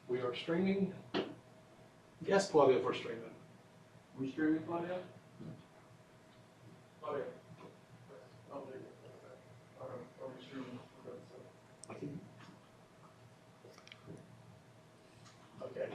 We are streaming. Yes, Claudia, if we're streaming. We streaming, Claudia? Claudia. Oh, there you go. Are we streaming? Okay.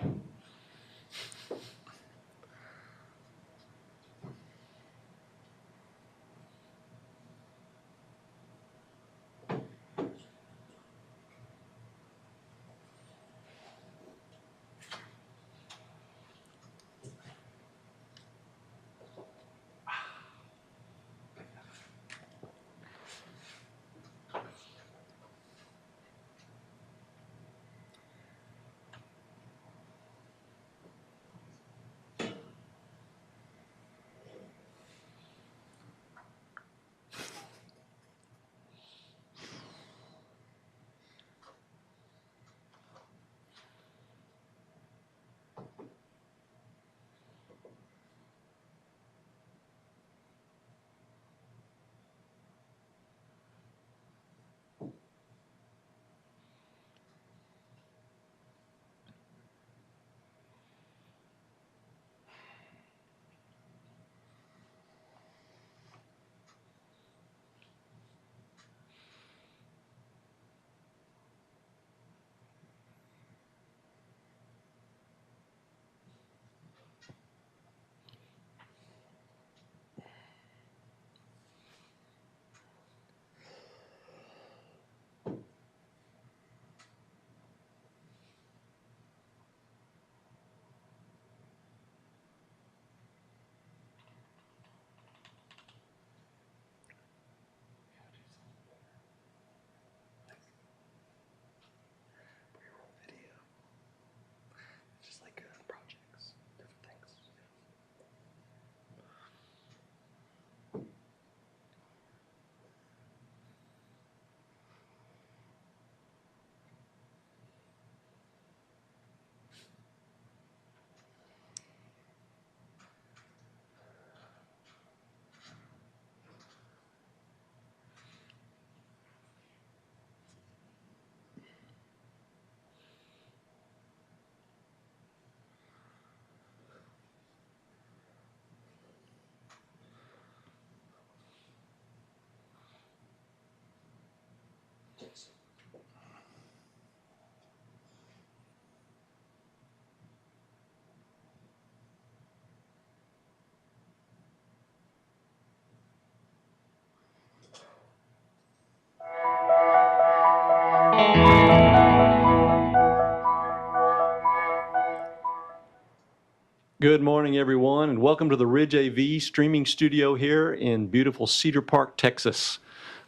Good morning, everyone, and welcome to the Ridge AV streaming studio here in beautiful Cedar Park, Texas.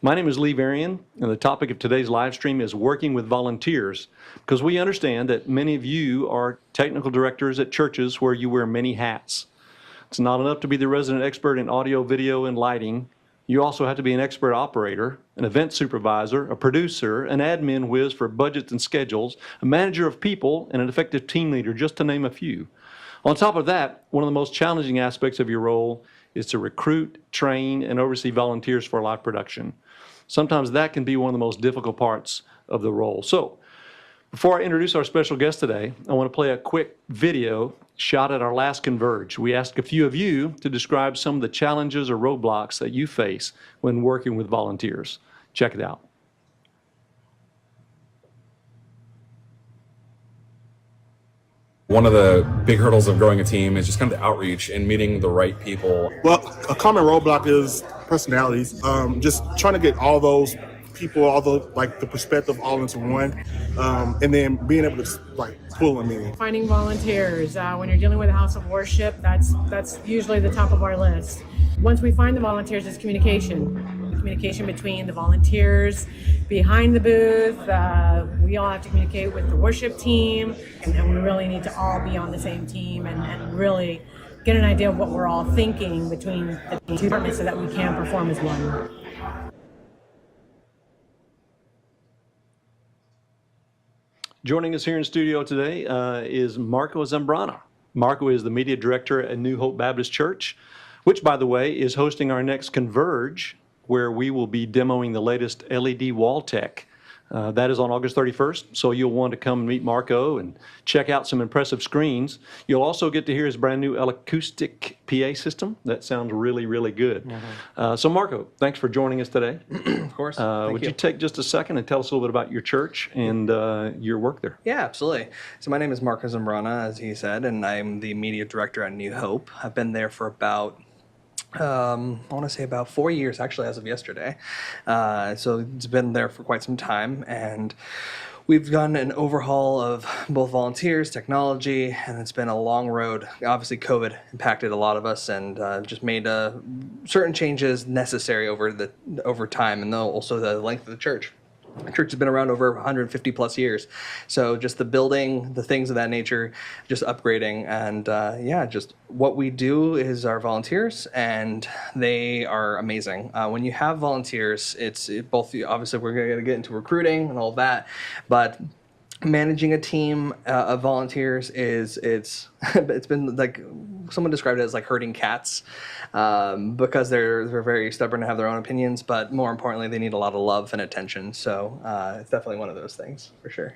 My name is Lee Varian, and the topic of today's live stream is working with volunteers, because we understand that many of you are technical directors at churches where you wear many hats. It's not enough to be the resident expert in audio, video, and lighting. You also have to be an expert operator, an event supervisor, a producer, an admin whiz for budgets and schedules, a manager of people, and an effective team leader, just to name a few. On top of that, one of the most challenging aspects of your role is to recruit, train, and oversee volunteers for live production. Sometimes that can be one of the most difficult parts of the role. So, before I introduce our special guest today, I want to play a quick video shot at our last Converge. We asked a few of you to describe some of the challenges or roadblocks that you face when working with volunteers. Check it out. One of the big hurdles of growing a team is just kind of the outreach and meeting the right people. Well, a common roadblock is personalities. Just trying to get all those people, all the perspective all into one, and then being able to pull them in. Finding volunteers when you're dealing with a house of worship, that's usually the top of our list. Once we find the volunteers, it's communication between the volunteers behind the booth. We all have to communicate with the worship team, and we really need to all be on the same team and really get an idea of what we're all thinking between the two departments so that we can perform as one. Joining us here in studio today is Marco Zambrana. Marco is the media director at New Hope Baptist Church, which, by the way, is hosting our next Converge, where we will be demoing the latest LED wall tech That is on August 31st, so you'll want to come and meet Marco and check out some impressive screens. You'll also get to hear his brand new acoustic PA system. That sounds really, really good. So Marco, thanks for joining us today. Of course. Thank Would you. you take just a second and tell us a little bit about your church and your work there? Yeah, absolutely. So my name is Marco Zambrana, as he said, and I'm the media director at New Hope. I've been there for about I want to say about 4 years, actually, as of yesterday. So it's been there for quite some time, and we've done an overhaul of both volunteers, technology, and it's been a long road. Obviously, COVID impacted a lot of us, and just made certain changes necessary over time, and also the length of the church. The church has been around over 150 plus years. So just the building, the things of that nature, just upgrading. And just what we do is our volunteers, and they are amazing. When you have volunteers, it's both, obviously we're going to get into recruiting and all that, but managing a team of volunteers it's been like, someone described it as like herding cats, because they're very stubborn and have their own opinions, but more importantly, they need a lot of love and attention. So it's definitely one of those things for sure.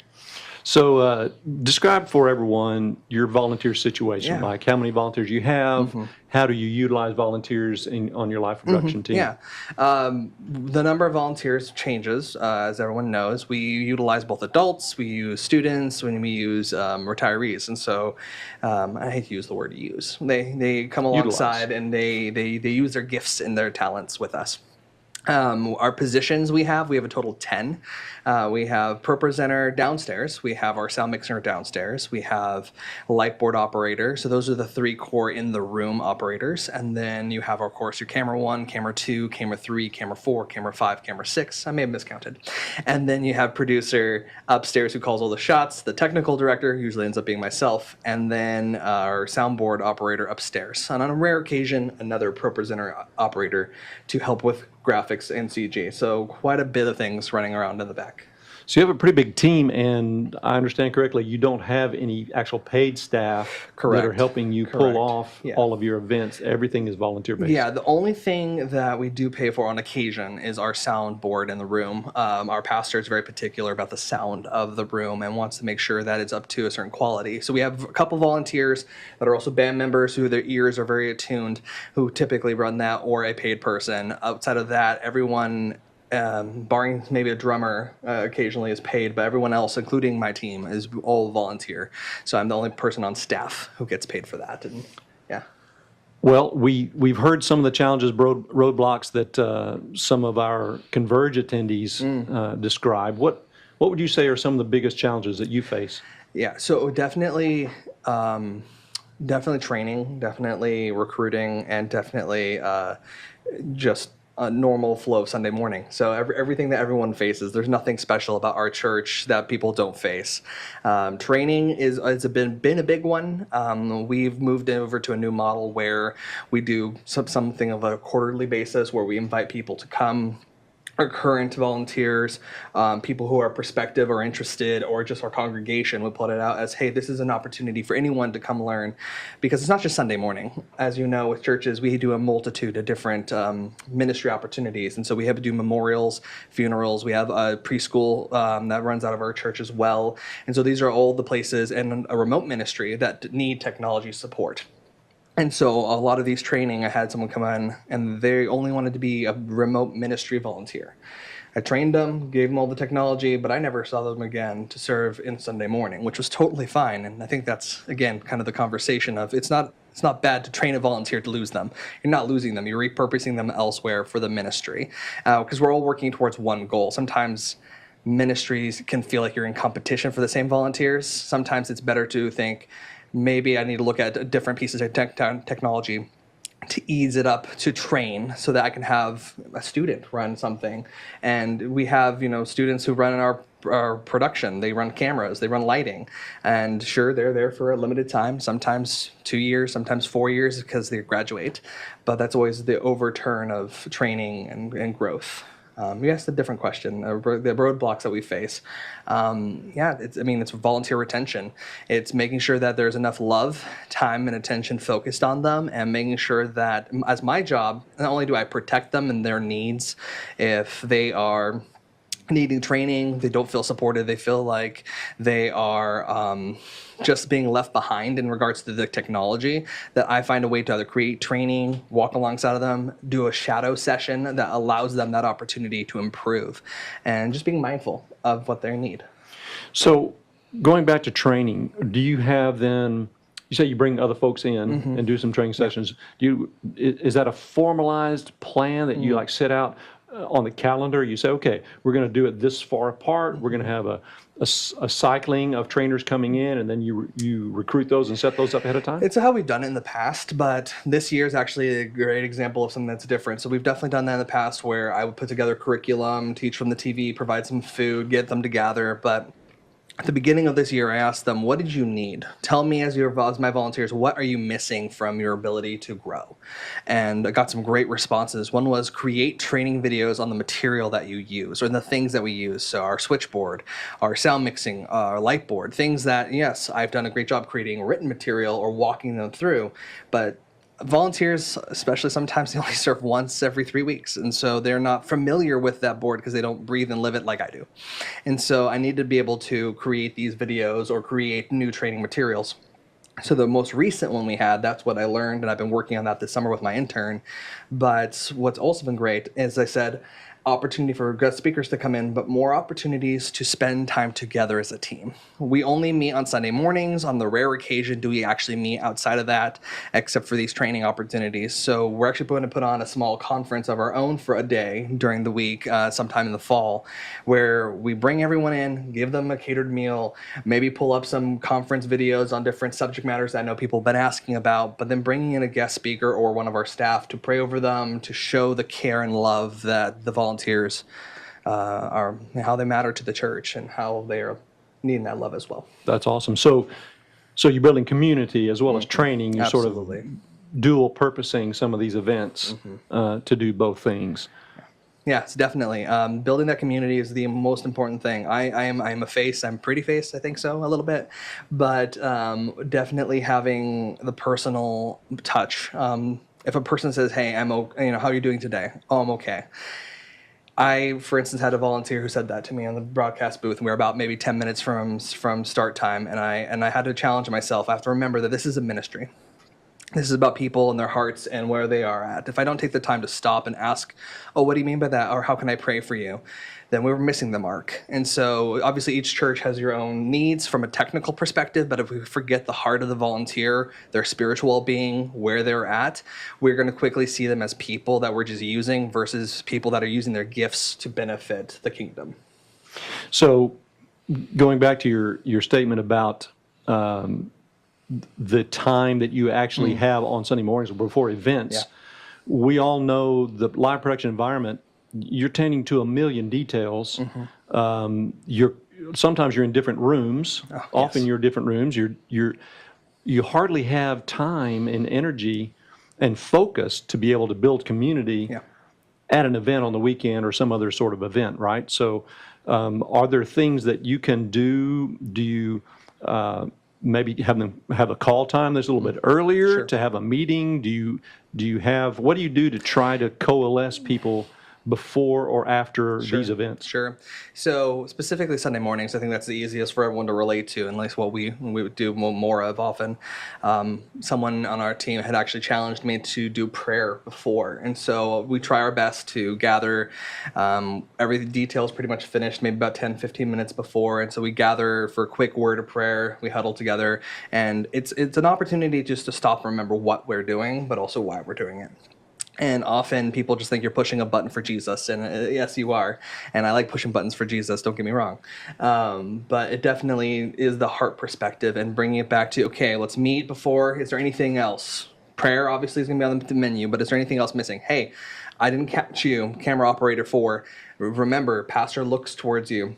So describe for everyone your volunteer situation, Yeah. like how many volunteers you have, how do you utilize volunteers on your life production team? Yeah. The number of volunteers changes, as everyone knows. We utilize both adults, we use students, when we use retirees. And so I hate to use the word use. They come alongside and they use their gifts and their talents with us. Our positions we have a total of 10. We have ProPresenter downstairs. We have our sound mixer downstairs. We have a light board operator. So those are the 3 core in the room operators. And then you have, of course, your camera 1, camera 2, camera 3, camera 4, camera 5, camera 6. I may have miscounted. And then you have producer upstairs who calls all the shots, the technical director, who usually ends up being myself, and then our soundboard operator upstairs. And on a rare occasion, another ProPresenter operator to help with graphics and CG. So quite a bit of things running around in the back. So you have a pretty big team, and I understand correctly, you don't have any actual paid staff that are Correct. helping you Correct. pull off Yeah. all of your events. Everything is volunteer-based. Yeah, the only thing that we do pay for on occasion is our soundboard in the room. Our pastor is very particular about the sound of the room and wants to make sure that it's up to a certain quality. So we have a couple volunteers that are also band members who their ears are very attuned, who typically run that, or a paid person. Outside of that, everyone, barring maybe a drummer occasionally, is paid, but everyone else, including my team, is all volunteer. So I'm the only person on staff who gets paid for that. And yeah. Well, we've heard some of the challenges, roadblocks that some of our Converge attendees describe. What would you say are some of the biggest challenges that you face? Yeah, so definitely training, definitely recruiting, and definitely just a normal flow of Sunday morning. So everything that everyone faces, there's nothing special about our church that people don't face. Training has been a big one. We've moved over to a new model where we do something of a quarterly basis where we invite people to come. Our current volunteers, people who are prospective or interested, or just our congregation would put it out as, hey, this is an opportunity for anyone to come learn, because it's not just Sunday morning. As you know, with churches, we do a multitude of different ministry opportunities. And so we have to do memorials, funerals. We have a preschool that runs out of our church as well. And so these are all the places, and a remote ministry that need technology support. And so a lot of these training, I had someone come in and they only wanted to be a remote ministry volunteer. I trained them, gave them all the technology, but I never saw them again to serve in Sunday morning, which was totally fine. And I think that's, again, kind of the conversation of it's not bad to train a volunteer to lose them. You're not losing them. You're repurposing them elsewhere for the ministry, because we're all working towards one goal. Sometimes ministries can feel like you're in competition for the same volunteers. Sometimes it's better to think, maybe I need to look at different pieces of technology to ease it up, to train, so that I can have a student run something. And we have, students who run our production. They run cameras, they run lighting. And sure, they're there for a limited time, sometimes 2 years, sometimes 4 years, because they graduate. But that's always the overturn of training and growth. You asked a different question, the roadblocks that we face. It's volunteer retention. It's making sure that there's enough love, time, and attention focused on them, and making sure that, as my job, not only do I protect them and their needs, if they are needing training, they don't feel supported, they feel like they are just being left behind in regards to the technology, that I find a way to either create training, walk alongside of them, do a shadow session that allows them that opportunity to improve, and just being mindful of what they need. So going back to training, do you have then, you say you bring other folks in and do some training sessions. Is that a formalized plan that you like set out on the calendar? You say, okay, we're going to do it this far apart. We're going to have a cycling of trainers coming in, and then you recruit those and set those up ahead of time? It's how we've done it in the past, but this year is actually a great example of something that's different. So we've definitely done that in the past, where I would put together curriculum, teach from the TV, provide some food, get them together. But at the beginning of this year, I asked them, what did you need? Tell me as my volunteers, what are you missing from your ability to grow? And I got some great responses. One was create training videos on the material that you use, or the things that we use. So our switchboard, our sound mixing, our light board, things that, yes, I've done a great job creating written material or walking them through, but volunteers, especially, sometimes they only serve once every 3 weeks. And so they're not familiar with that board because they don't breathe and live it like I do. And so I need to be able to create these videos or create new training materials. So the most recent one we had, that's what I learned, and I've been working on that this summer with my intern. But what's also been great is, I said, opportunity for guest speakers to come in, but more opportunities to spend time together as a team. We only meet on Sunday mornings. On the rare occasion do we actually meet outside of that, except for these training opportunities. So we're actually going to put on a small conference of our own for a day during the week, sometime in the fall, where we bring everyone in, give them a catered meal, maybe pull up some conference videos on different subject matters that I know people have been asking about, but then bringing in a guest speaker or one of our staff to pray over them, to show the care and love that the volunteers are, how they matter to the church and how they are needing that love as well. That's awesome. So you're building community as well as training. You're Absolutely. sort of dual purposing some of these events to do both things. Yes, definitely. Building that community is the most important thing. I'm a face. I'm pretty face. I think so, a little bit, but definitely having the personal touch. If a person says, "Hey, I'm okay," how are you doing today? Oh, I'm okay. I, for instance, had a volunteer who said that to me on the broadcast booth, and we were about maybe 10 minutes from start time, and I had to challenge myself. I have to remember that this is a ministry. This is about people and their hearts and where they are at. If I don't take the time to stop and ask, oh, what do you mean by that? Or how can I pray for you? Then we were missing the mark. And so obviously each church has your own needs from a technical perspective, but if we forget the heart of the volunteer, their spiritual well-being, where they're at, we're going to quickly see them as people that we're just using versus people that are using their gifts to benefit the kingdom. So going back to your statement about the time that you actually have on Sunday mornings before events, we all know the live production environment, you're tending to a million details. Sometimes you're in different rooms. Often you're in different rooms. You hardly have time and energy and focus to be able to build community at an event on the weekend or some other sort of event, right? So are there things that you can do? Do you maybe have a call time that's a little bit earlier to have a meeting? Do you have, what do you do to try to coalesce people before or after these events? Sure. So specifically Sunday mornings, I think that's the easiest for everyone to relate to, and at least what we do more of often. Someone on our team had actually challenged me to do prayer before, and so we try our best to gather. Every detail is pretty much finished, maybe about 10, 15 minutes before, and so we gather for a quick word of prayer. We huddle together, and it's an opportunity just to stop and remember what we're doing, but also why we're doing it. And often people just think you're pushing a button for Jesus, and yes, you are. And I like pushing buttons for Jesus, don't get me wrong. But it definitely is the heart perspective and bringing it back to, okay, let's meet before. Is there anything else? Prayer obviously is going to be on the menu, but is there anything else missing? Hey, I didn't catch you, camera operator 4. Remember, pastor looks towards you.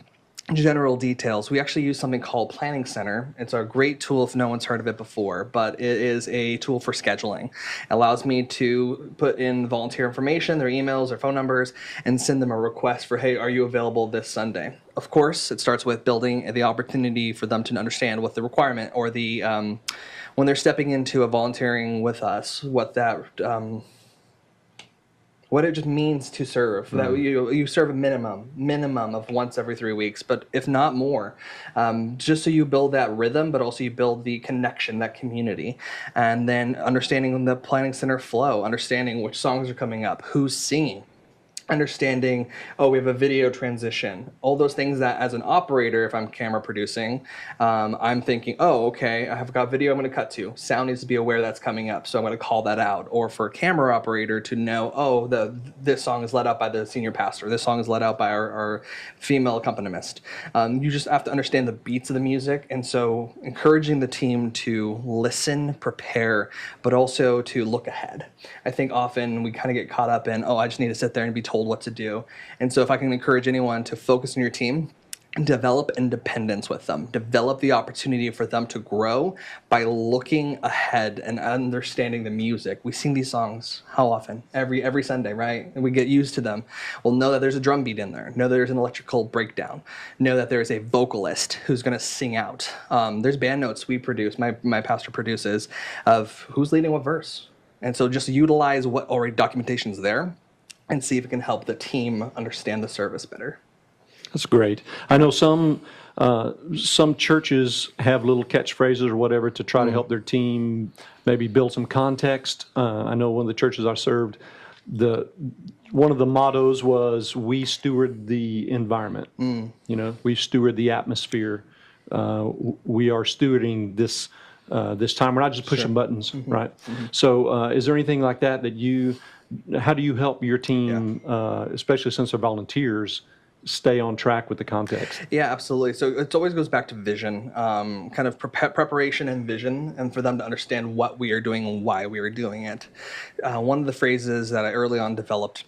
General details. We actually use something called Planning Center. It's a great tool if no one's heard of it before, but it is a tool for scheduling. It allows me to put in volunteer information, their emails, their phone numbers, and send them a request for, hey, are you available this Sunday? Of course, it starts with building the opportunity for them to understand what the requirement or the, when they're stepping into a volunteering with us, what that what it just means to serve. That you serve a minimum of once every 3 weeks, but if not more, just so you build that rhythm, but also you build the connection, that community, and then understanding the planning center flow, understanding which songs are coming up, who's singing, understanding, oh, we have a video transition, all those things that as an operator, if I'm camera producing, I'm thinking, oh, okay, I have got video I'm going to cut to. Sound needs to be aware that's coming up, so I'm going to call that out. Or for a camera operator to know, oh, this song is led out by the senior pastor. This song is led out by our female accompanist. You just have to understand the beats of the music, and so encouraging the team to listen, prepare, but also to look ahead. I think often we kind of get caught up in, oh, I just need to sit there and be told what to do. And so if I can encourage anyone to focus on your team, develop independence with them, develop the opportunity for them to grow by looking ahead and understanding the music. We sing these songs how often? Every Sunday, right? And we get used to them. Well, know that there's a drum beat in there. Know that there's an electrical breakdown. Know that there's a vocalist who's going to sing out. There's band notes we produce, my pastor produces, of who's leading what verse. And so just utilize what already documentation is there and see if it can help the team understand the service better. That's great. I know some churches have little catchphrases or whatever to try to help their team maybe build some context. I know one of the churches I served, one of the mottos was, "We steward the environment." You know, we steward the atmosphere. We are stewarding this time. We're not just pushing buttons, right? So, is there anything like that how do you help your team, especially since they're volunteers, stay on track with the context? Yeah, absolutely. So it always goes back to vision, kind of preparation and vision, and for them to understand what we are doing and why we are doing it. One of the phrases that I early on developed,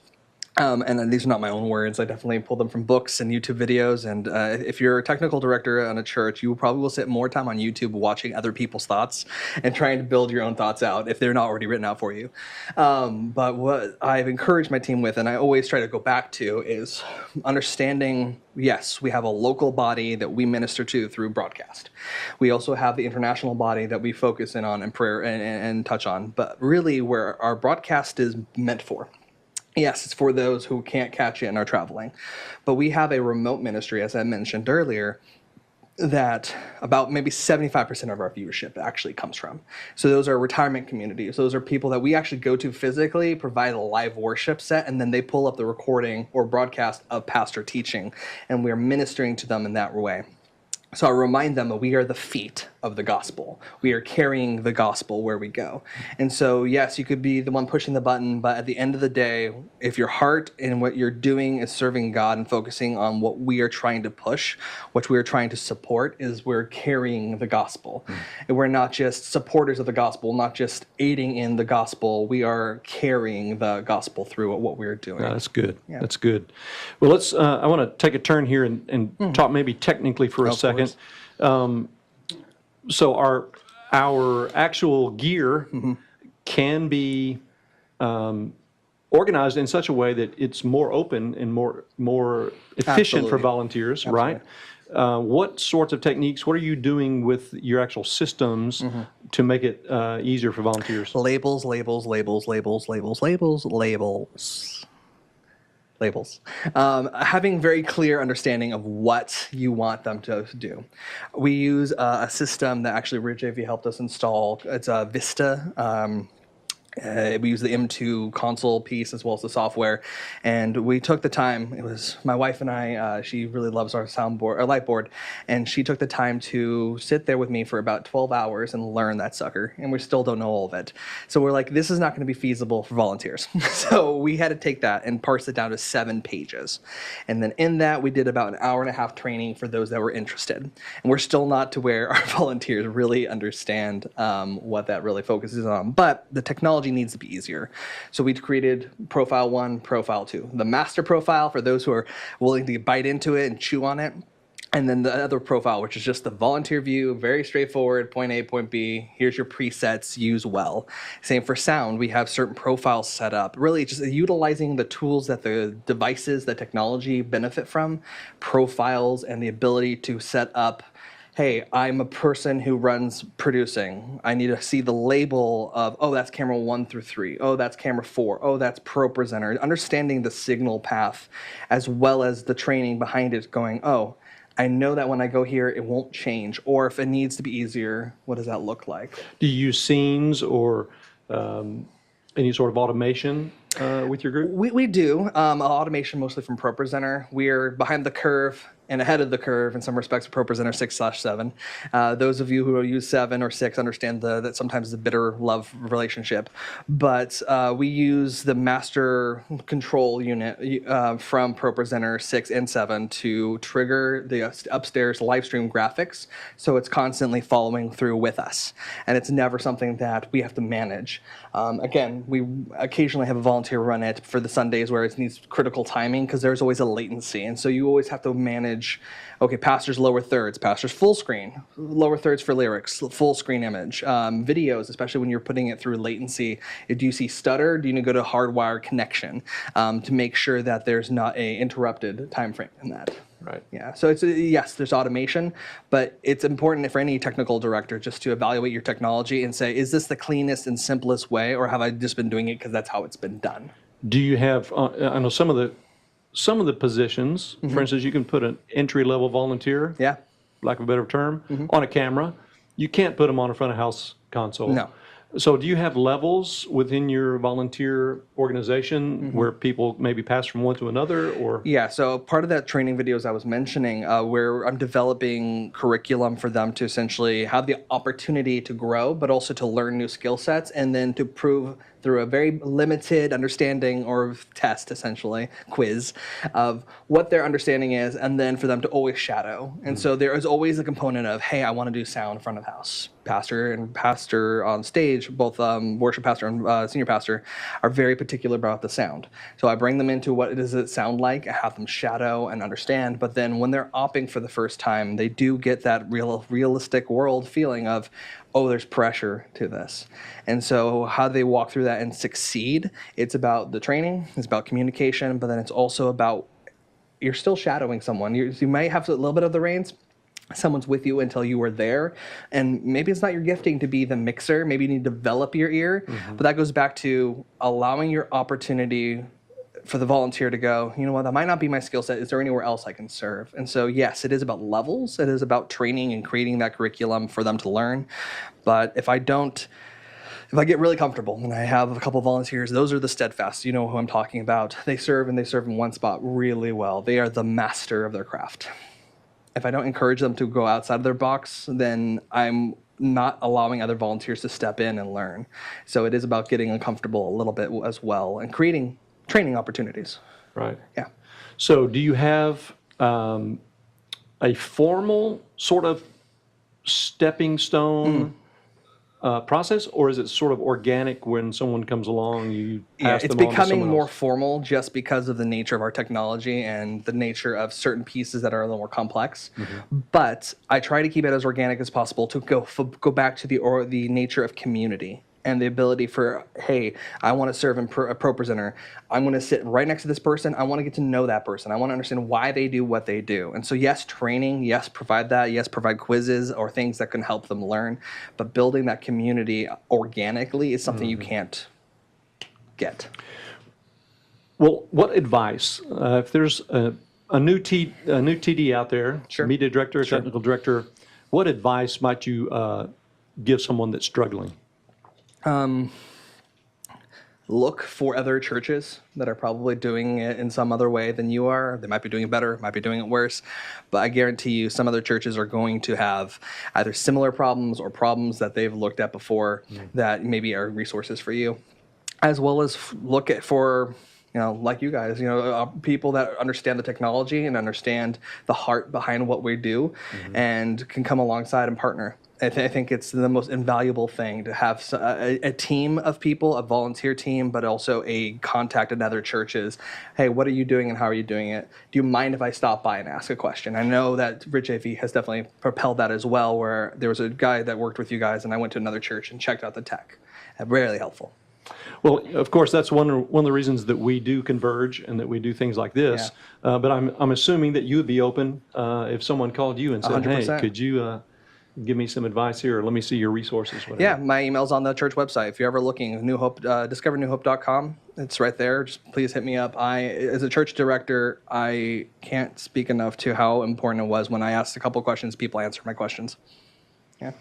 and these are not my own words, I definitely pulled them from books and YouTube videos, and if you're a technical director on a church, you probably will sit more time on YouTube watching other people's thoughts and trying to build your own thoughts out if they're not already written out for you. But what I've encouraged my team with, and I always try to go back to, is understanding, yes, we have a local body that we minister to through broadcast. We also have the international body that we focus in on and prayer and touch on, but really where our broadcast is meant for. Yes, it's for those who can't catch it and are traveling. But we have a remote ministry, as I mentioned earlier, that about maybe 75% of our viewership actually comes from. So those are retirement communities. Those are people that we actually go to physically, provide a live worship set, and then they pull up the recording or broadcast of pastor teaching, and we're ministering to them in that way. So I remind them that we are the feet of the gospel. We are carrying the gospel where we go. And so, yes, you could be the one pushing the button, but at the end of the day, if your heart and what you're doing is serving God and focusing on what we are trying to push, what we are trying to support, is we're carrying the gospel. And we're not just supporters of the gospel, not just aiding in the gospel. We are carrying the gospel through what we're doing. That's good. Yeah. That's good. Well, I want to take a turn here and talk maybe technically for a second. So our actual gear can be organized in such a way that it's more open and more efficient for volunteers, right? What sorts of techniques, what are you doing with your actual systems to make it easier for volunteers? Labels. Having very clear understanding of what you want them to do. We use a system that actually Ridge AV helped us install. It's a Vista. We use the M2 console piece as well as the software, and we took the time. It was my wife and I. She really loves our soundboard, our light board, and she took the time to sit there with me for about 12 hours and learn that sucker. And we still don't know all of it. So we're like, this is not going to be feasible for volunteers. So we had to take that and parse it down to 7 pages, and then in that we did about an hour and a half training for those that were interested. And we're still not to where our volunteers really understand what that really focuses on, but the technology needs to be easier. So we created Profile 1, Profile 2. The master profile for those who are willing to bite into it and chew on it. And then the other profile, which is just the volunteer view, very straightforward, point A, point B, here's your presets, use well. Same for sound, we have certain profiles set up, really just utilizing the tools that the devices, the technology benefit from, profiles, and the ability to set up hey, I'm a person who runs producing. I need to see the label of, oh, that's camera 1 through 3. Oh, that's camera 4. Oh, that's ProPresenter. Understanding the signal path as well as the training behind it going, oh, I know that when I go here, it won't change. Or if it needs to be easier, what does that look like? Do you use scenes or any sort of automation with your group? We do. Automation mostly from ProPresenter. We're behind the curve and ahead of the curve in some respects of ProPresenter 6/7. Those of you who use 7 or 6 understand that sometimes the bitter love relationship. But we use the master control unit from ProPresenter 6 and 7 to trigger the upstairs live stream graphics. So it's constantly following through with us. And it's never something that we have to manage. Again, we occasionally have a volunteer run it for the Sundays where it needs critical timing because there's always a latency. And so you always have to manage, okay, pastor's lower thirds, pastor's full screen, lower thirds for lyrics, full screen image. Videos, especially when you're putting it through latency, do you see stutter? Do you need to go to hardwired connection to make sure that there's not a interrupted time frame in that? Right. Yeah, so it's yes, there's automation, but it's important for any technical director just to evaluate your technology and say, is this the cleanest and simplest way, or have I just been doing it because that's how it's been done? Do you have, I know some of the positions, for instance, you can put an entry-level volunteer, Yeah. lack of a better term, on a camera. You can't put them on a front of house console. No. So do you have levels within your volunteer organization where people maybe pass from one to another, or? Yeah, so part of that training videos I was mentioning, where I'm developing curriculum for them to essentially have the opportunity to grow, but also to learn new skill sets, and then to prove through a very limited understanding or test, essentially, quiz, of what their understanding is, and then for them to always shadow. And so there is always a component of, hey, I want to do sound front of house. Pastor and pastor on stage, both worship pastor and senior pastor, are very particular about the sound. So I bring them into what does it sound like, I have them shadow and understand, but then when they're opping for the first time, they do get that realistic world feeling of, oh, there's pressure to this. And so how they walk through that and succeed, it's about the training, it's about communication, but then it's also about, you're still shadowing someone. You might have a little bit of the reins, someone's with you until you are there, and maybe it's not your gifting to be the mixer, maybe you need to develop your ear, but that goes back to allowing your opportunity for the volunteer to go, you know what, that might not be my skill set, is there anywhere else I can serve? And so yes, it is about levels, it is about training and creating that curriculum for them to learn, but if I get really comfortable and I have a couple volunteers, those are the steadfast, you know who I'm talking about, they serve in one spot really well, they are the master of their craft. If I don't encourage them to go outside of their box, then I'm not allowing other volunteers to step in and learn. So it is about getting uncomfortable a little bit as well and creating training opportunities. Right. Yeah. So do you have a formal sort of stepping stone process, or is it sort of organic when someone comes along, you pass it's them on to becoming someone more else? formal just because of the nature of our technology and the nature of certain pieces that are a little more complex. But I try to keep it as organic as possible to go back to the nature of community and the ability for, hey, I want to serve in a ProPresenter. I'm going to sit right next to this person. I want to get to know that person. I want to understand why they do what they do. And so yes, training, yes, provide that. Yes, provide quizzes or things that can help them learn. But building that community organically is something you can't get. Well, what advice, if there's a new TD out there, Sure. media director, technical director, what advice might you give someone that's struggling? Look for other churches that are probably doing it in some other way than you are. They might be doing it better, might be doing it worse, but I guarantee you some other churches are going to have either similar problems or problems that they've looked at before that maybe are resources for you, as well as look at for, you know, like you guys, you know, people that understand the technology and understand the heart behind what we do and can come alongside and partner. I think it's the most invaluable thing to have a team of people, a volunteer team, but also a contact in other churches. Hey, what are you doing and how are you doing it? Do you mind if I stop by and ask a question? I know that Rich AV has definitely propelled that as well, where there was a guy that worked with you guys and I went to another church and checked out the tech. Really helpful. Well, of course, that's one of the reasons that we do Converge and that we do things like this. But I'm assuming that you would be open if someone called you and said, 100%. hey, could you give me some advice here, or let me see your resources, whatever. Yeah, my email's on the church website. If you're ever looking, New Hope, discovernewhope.com. It's right there. Just please hit me up. As a church director, I can't speak enough to how important it was when I asked a couple questions, people answer my questions. Yeah.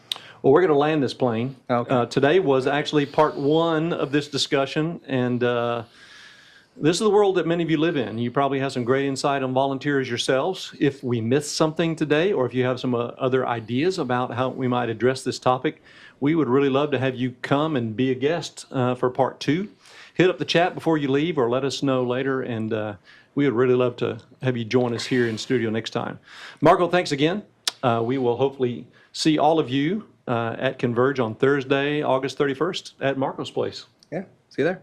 Well, we're going to land this plane. Okay. Today was actually part one of this discussion, and this is the world that many of you live in. You probably have some great insight on volunteers yourselves. If we missed something today, or if you have some other ideas about how we might address this topic, we would really love to have you come and be a guest for part two. Hit up the chat before you leave, or let us know later, and we would really love to have you join us here in studio next time. Marco, thanks again. We will hopefully see all of you at Converge on Thursday, August 31st at Marco's place. Yeah. See you there.